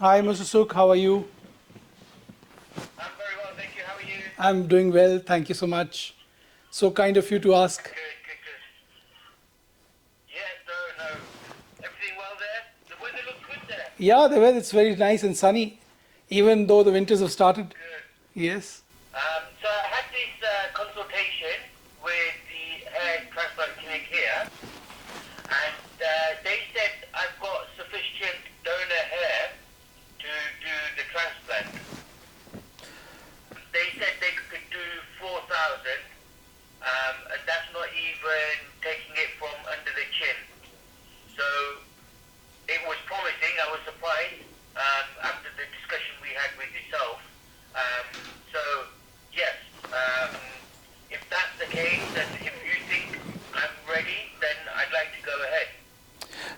Hi, Mr. Sukh. How are you? I'm very well, thank you. How are you? I'm doing well. Thank you so much. So kind of you to ask. Good. Yeah, no. Everything well there? The weather looks good there. Yeah, the weather is very nice and sunny, even though the winters have started. Good. Yes. So I had this consultation with the hair transplant clinic here, and they said I've got sufficient donor hair to do the transplant. They said they could do 4,000, and that's not even taking it from under the chin. So it was promising. I was surprised after the discussion we had with yourself. So yes, if that's the case, then if you think I'm ready, then I'd like to go ahead.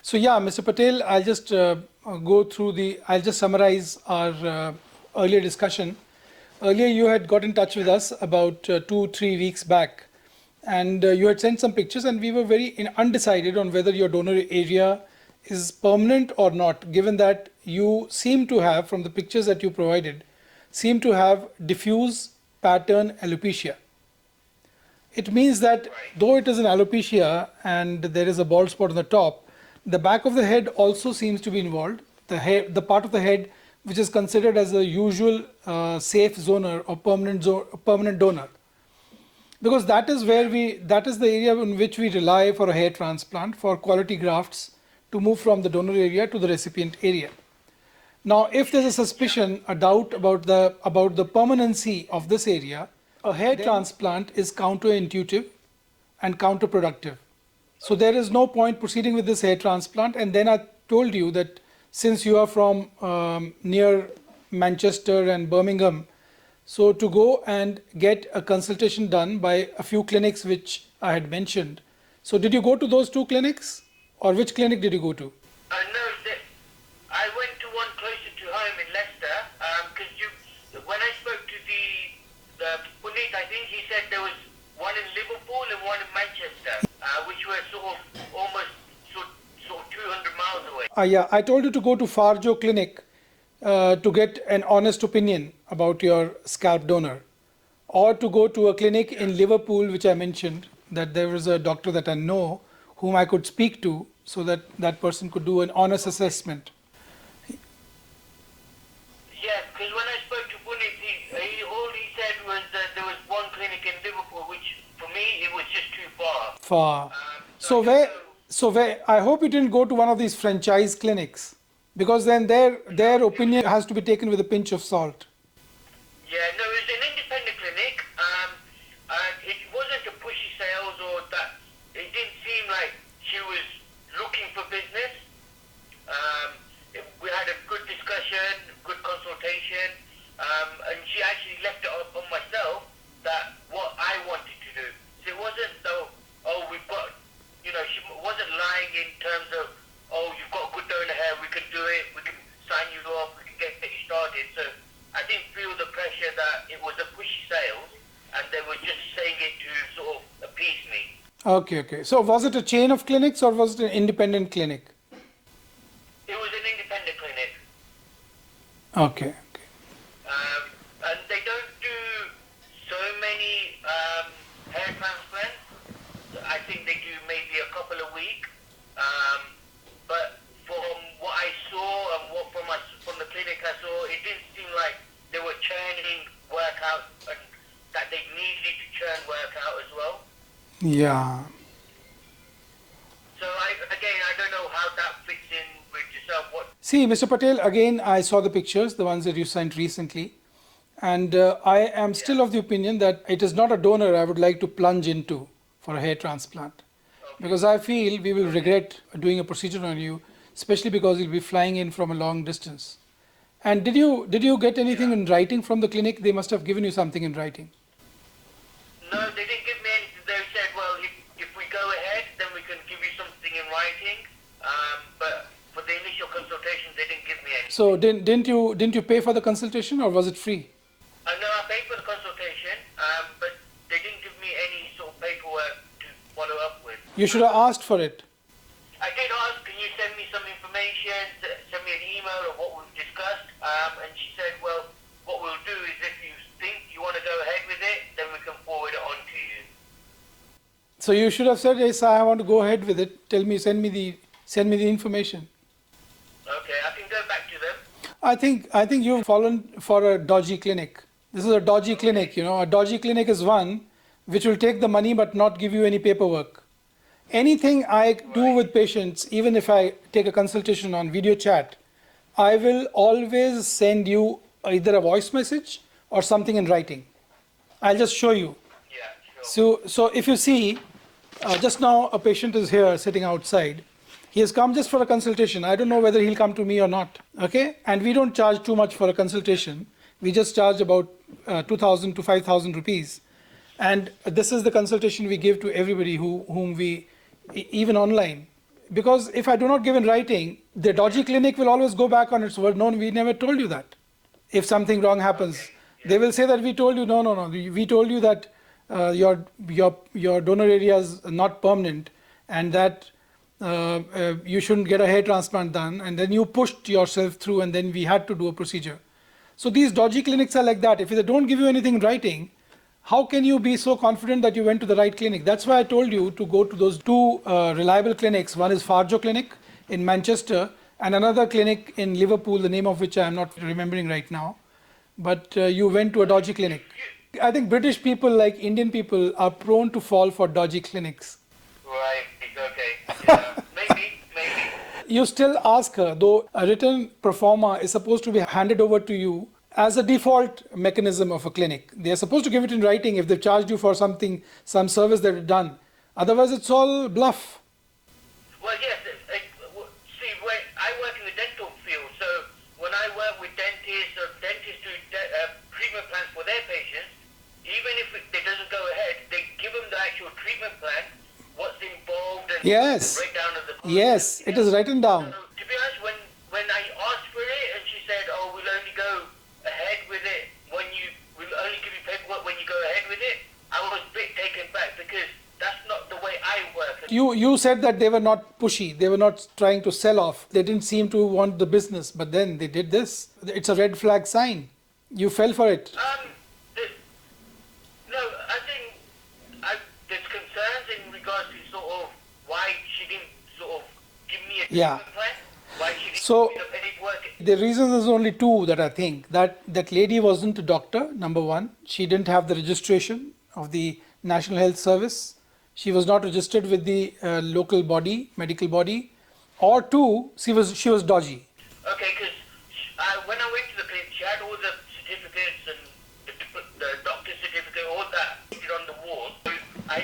So yeah, Mr. Patel, I'll just summarize our earlier discussion. Earlier, you had got in touch with us about 2-3 weeks back, and you had sent some pictures, and we were very undecided on whether your donor area is permanent or not, given that you seem to have, from the pictures that you provided, seem to have diffuse pattern alopecia. It means that though it is an alopecia and there is a bald spot on the top, the back of the head also seems to be involved. The part of the head which is considered as a usual safe zoner or permanent donor, because that is the area in which we rely for a hair transplant for quality grafts to move from the donor area to the recipient area. Now, if there's a suspicion, a doubt about the permanency of this area, a hair transplant is counterintuitive and counterproductive. So there is no point proceeding with this hair transplant. And then I told you that since you are from near Manchester and Birmingham, so to go and get a consultation done by a few clinics which I had mentioned. So did you go to those 2 clinics, or which clinic did you go to? No, I went to one closer to home in Leicester, because when I spoke to the Puneet, I think he said there was one in Liverpool and one in Manchester, which were sort of almost 200 miles away. Yeah, I told you to go to Farjo Clinic to get an honest opinion about your scalp donor, or to go to a clinic in Liverpool, which I mentioned, that there was a doctor that I know whom I could speak to, so that that person could do an honest assessment. Yeah, because when I spoke to Puneet, all he said was that there was one clinic in Liverpool, which for me it was just too far. Far. So where? I hope you didn't go to one of these franchise clinics, because then their opinion has to be taken with a pinch of salt. Yeah, no, it was an independent clinic. And it wasn't a pushy sales or that. It didn't seem like she was looking for business. We had a good discussion, good consultation, and she actually left it up on myself that what I wanted to do. So it wasn't though, we've got, she wasn't lying in terms of, you've got good donor hair, we can do it, we can sign you off, we can get you started. So I didn't feel the pressure that it was a pushy sales, and they were just saying it to sort of appease me. Okay. So was it a chain of clinics or was it an independent clinic? It was an independent clinic. Okay. And they don't do so many hair transplants. I think they do maybe a couple a week. But from what I saw and what from the clinic I saw, it didn't seem like they were churning work out and that they needed to churn work out as well. Yeah. So I don't know how that fits in with yourself. See, Mr. Patel, again, I saw the pictures, the ones that you sent recently, and I am still of the opinion that it is not a donor I would like to plunge into for a hair transplant, because I feel we will regret doing a procedure on you, especially because you'll be flying in from a long distance. And did you get anything in writing from the clinic? They must have given you something in writing. No, they didn't give me anything. They said, well, if we go ahead, then we can give you something in writing. But for the initial consultation, they didn't give me anything. So didn't you pay for the consultation, or was it free? No, I paid for the consultation, but they didn't give me any sort of paperwork to follow up with. You should have asked for it. I did ask, can you send me some information, send me an email of what we've discussed, So you should have said, yes, I want to go ahead with it. Tell me, send me the information. Okay, I can go back to them. I think you've fallen for a dodgy clinic. This is a dodgy clinic, you know. A dodgy clinic is one which will take the money but not give you any paperwork. Anything I do with patients, even if I take a consultation on video chat, I will always send you either a voice message or something in writing. I'll just show you. Yeah, sure. So if you see, just now a patient is here sitting outside. He has come just for a consultation. I don't know whether he'll come to me or not. Okay? And we don't charge too much for a consultation. We just charge about 2,000 to 5,000 rupees. And this is the consultation we give to everybody whom we, even online. Because if I do not give in writing, the dodgy clinic will always go back on its word. No, we never told you that. If something wrong happens, they will say that we told you, no. We told you that your donor area is not permanent and that you shouldn't get a hair transplant done, and then you pushed yourself through and then we had to do a procedure. So these dodgy clinics are like that. If they don't give you anything in writing, how can you be so confident that you went to the right clinic? That's why I told you to go to those two reliable clinics. One is Farjo Clinic in Manchester and another clinic in Liverpool, the name of which I am not remembering right now. But you went to a dodgy clinic. I think British people, like Indian people, are prone to fall for dodgy clinics. Right, okay. Yeah, maybe. You still ask her, though a written pro forma is supposed to be handed over to you as a default mechanism of a clinic. They are supposed to give it in writing if they've charged you for something, some service that is done. Otherwise, it's all bluff. Well, yes. See, I work in the dental field, so when I work with dentists or dentists do treatment plans for their patients, even if it doesn't go ahead, they give them the actual treatment plan, what's involved, and Yes. the breakdown of the cost. Yes, it is written down. So, to be honest, when I asked for it and she said, "Oh, we'll only go ahead with it we'll only give you paperwork when you go ahead with it," I was a bit taken back because that's not the way I work. You said that they were not pushy. They were not trying to sell off. They didn't seem to want the business, but then they did this. It's a red flag sign. You fell for it. No, I think there's concerns in regards to sort of why she didn't sort of give me a treatment plan. Why she didn't So give me the paperwork. the reason is only two that I think. That lady wasn't a doctor, number one. She didn't have the registration of the National Health Service. She was not registered with the local body, medical body. Or two, she was dodgy. Okay, because when I went to the clinic, she had all the certificates and the doctor's certificate, all that on the wall. I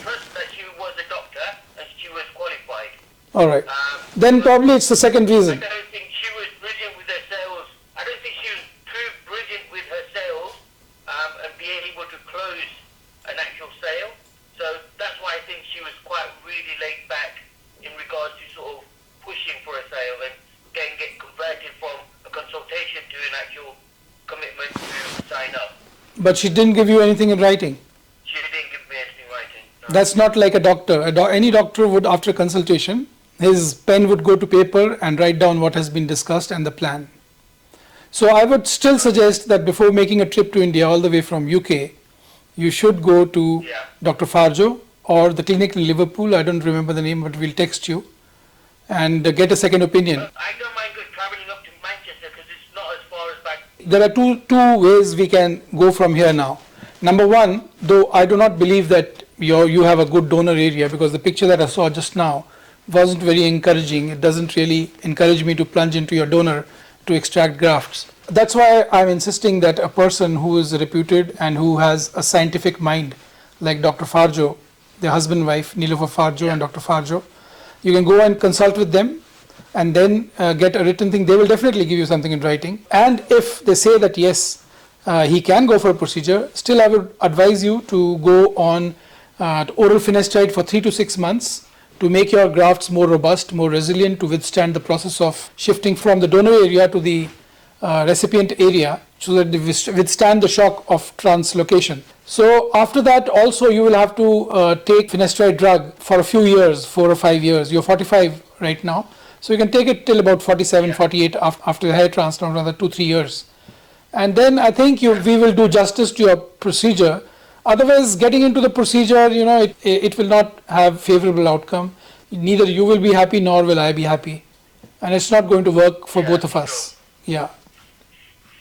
trust that she was a doctor and she was qualified. All right. Then probably it's the second I reason. don't think she was brilliant with her sales. I don't think she was too brilliant with her sales and being able to close an actual sale. So that's why I think she was quite really laid back in regards to sort of pushing for a sale and get converted from a consultation to an actual commitment to sign up. But she didn't give you anything in writing. She didn't give me anything in writing. No. That's not like a doctor. Any doctor would, after consultation, his pen would go to paper and write down what has been discussed and the plan. So I would still suggest that before making a trip to India all the way from UK, you should go to Dr. Farjo or the clinic in Liverpool. I don't remember the name, but we'll text you and get a second opinion. I don't mind traveling up to Manchester because it's not as far as back. There are two ways we can go from here now. Number one, though I do not believe that you have a good donor area, because the picture that I saw just now wasn't very encouraging. It doesn't really encourage me to plunge into your donor to extract grafts. That's why I'm insisting that a person who is reputed and who has a scientific mind, like Dr. Farjo, the husband and wife, Nilofer Farjo and Dr. Farjo, you can go and consult with them and then get a written thing. They will definitely give you something in writing. And if they say that yes, he can go for a procedure, still I would advise you to go on oral finasteride for 3 to 6 months to make your grafts more robust, more resilient, to withstand the process of shifting from the donor area to the recipient area, so that they withstand the shock of translocation. So after that also you will have to take finasteride drug for a few years, 4 or 5 years. You're 45 right now, so you can take it till about 47, 48 after the hair transplant, another 2-3 years. And then I think we will do justice to your procedure Otherwise, getting into the procedure, it will not have favorable outcome. Neither you will be happy nor will I be happy, and it's not going to work for both of us. Yeah.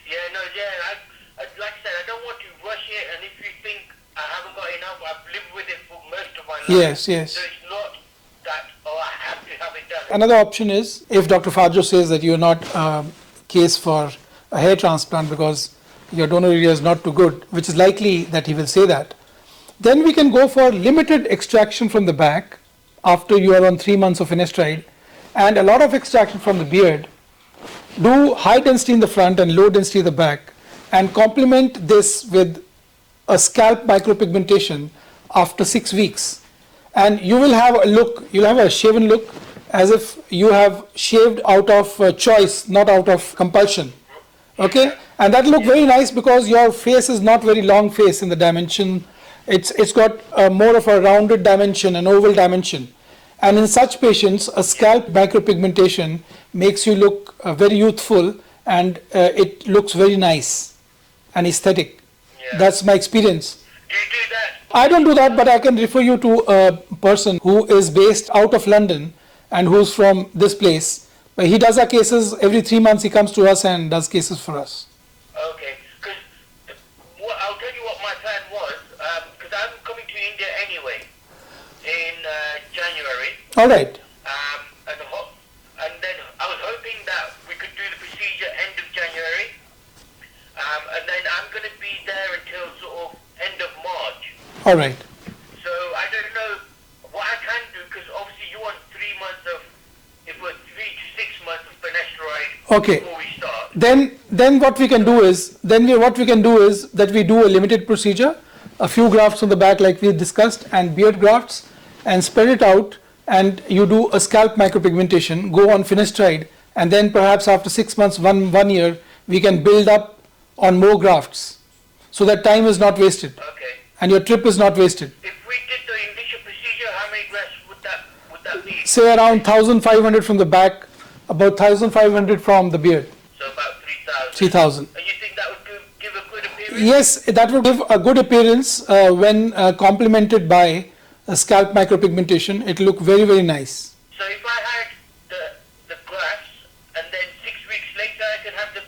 Yeah, no, yeah. Like I said, I don't want to rush it, and if you think I haven't got enough, I've lived with it for most of my life. Yes, yes. So it's not that, oh, I have to have it done. Another option is if Dr. Farjo says that you're not case for a hair transplant because your donor area is not too good, which is likely that he will say that, then we can go for limited extraction from the back after you are on 3 months of finasteride, and a lot of extraction from the beard. Do high density in the front and low density in the back, and complement this with a scalp micropigmentation after 6 weeks. And you will have a look, you'll have a shaven look as if you have shaved out of choice, not out of compulsion. Okay? And that will look very nice because your face is not very long face in the dimension. It's got more of a rounded dimension, an oval dimension. And in such patients, a scalp micropigmentation makes you look very youthful, and it looks very nice and aesthetic. Yeah. That's my experience. Do you do that? I don't do that, but I can refer you to a person who is based out of London and who's from this place. But he does our cases every 3 months. He comes to us and does cases for us. Okay, because I'll tell you what my plan was, because I'm coming to India anyway in January. All right. And then I was hoping that we could do the procedure end of January, and then I'm going to be there until sort of end of March. All right. So I don't know what I can do, because obviously you want 3 months of, if we're 3 to 6 months of finasteride Okay. before we start. Then what we can do is that we do a limited procedure, a few grafts on the back like we discussed, and beard grafts, and spread it out, and you do a scalp micropigmentation, go on finasteride, and then perhaps after 6 months, one year, we can build up on more grafts, so that time is not wasted, Okay. and your trip is not wasted. If we did the initial procedure, how many grafts would that be? Say around 1,500 from the back, about 1,500 from the beard, So about 3,000. 3,000. And you think that would give a good appearance? Yes, that would give a good appearance when complemented by a scalp micropigmentation. It will look very, very nice. So if I had the grafts, and then 6 weeks later I can have the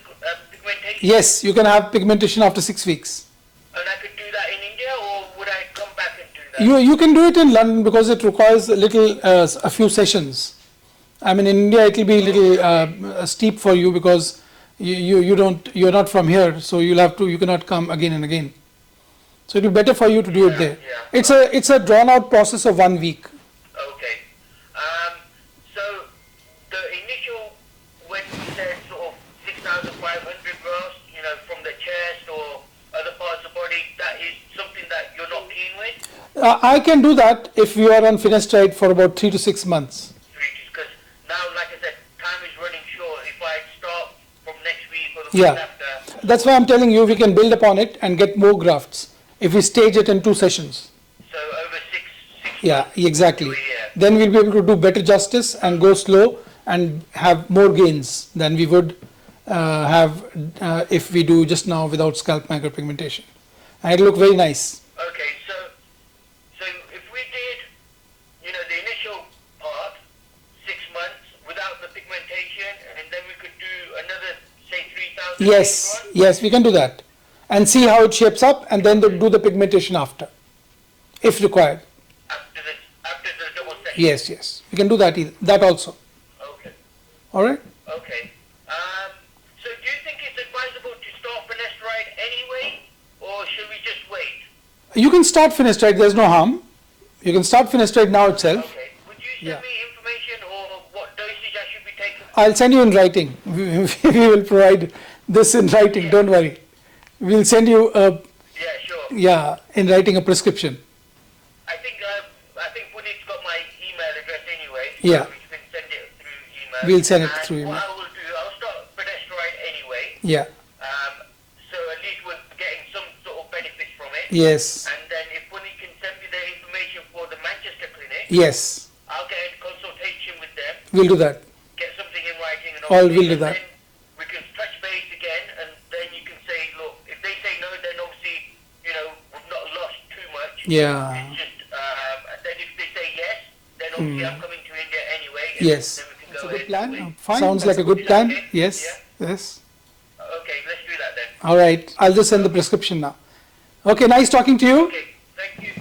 pigmentation? Yes, you can have pigmentation after 6 weeks. And I could do that in India, or would I come back and do that? You can do it in London because it requires a few sessions. I mean, in India it will be a little steep for you because you're not from here, so you cannot come again and again. So it will be better for you to do it there. Yeah. It's a drawn out process of 1 week. Okay. So the initial, when you said sort of 6,500 grafts, from the chest or other parts of the body, that is something that you're not keen with? I can do that if you are on finasteride for about 3 to 6 months. Because now, like I said, time is running short. If I start from next week or the Yeah. week after. That's why I'm telling you we can build upon it and get more grafts if we stage it in 2 sessions. So over six Yeah, months exactly. to a year. Then we'll be able to do better justice and go slow and have more gains than we would have if we do just now without scalp micropigmentation. And it'll look very nice. Okay, so if we did, the initial part, 6 months without the pigmentation, and then we could do another, say, 3,000. Yes, we can do that. And see how it shapes up, and then do the pigmentation after, if required. After the double session. Yes, we can do that also. Okay. All right. Okay. So do you think it's advisable to start finasteride anyway, or should we just wait? You can start finasteride. There's no harm. You can start finasteride now itself. Okay. Would you send me information or what dosage I should be taking? I'll send you in writing. We will provide this in writing. Don't worry. We'll send you Yeah, sure. in writing a prescription. I think Puneet's got my email address anyway. Yeah. So we can send it through email. We'll send it And through email. What I will do, I'll start finasteride anyway. Yeah. So at least we're getting some sort of benefit from it. Yes. And then if Puneet can send me the information for the Manchester clinic, Yes. I'll get in consultation with them, We'll do that. get something in writing and All all. we'll do that. Then we can touch base again, and then you can say, look, if they say no, then obviously, we've not lost Yeah. It's just, and then if they say yes, then obviously I'm coming to India anyway. And Yes. then we can That's go a good ahead plan. that way. Fine. Sounds like a good Is that plan. okay? Yes. Yes. Okay, let's do that then. All right. I'll just send the prescription now. Okay. Nice talking to you. Okay, thank you.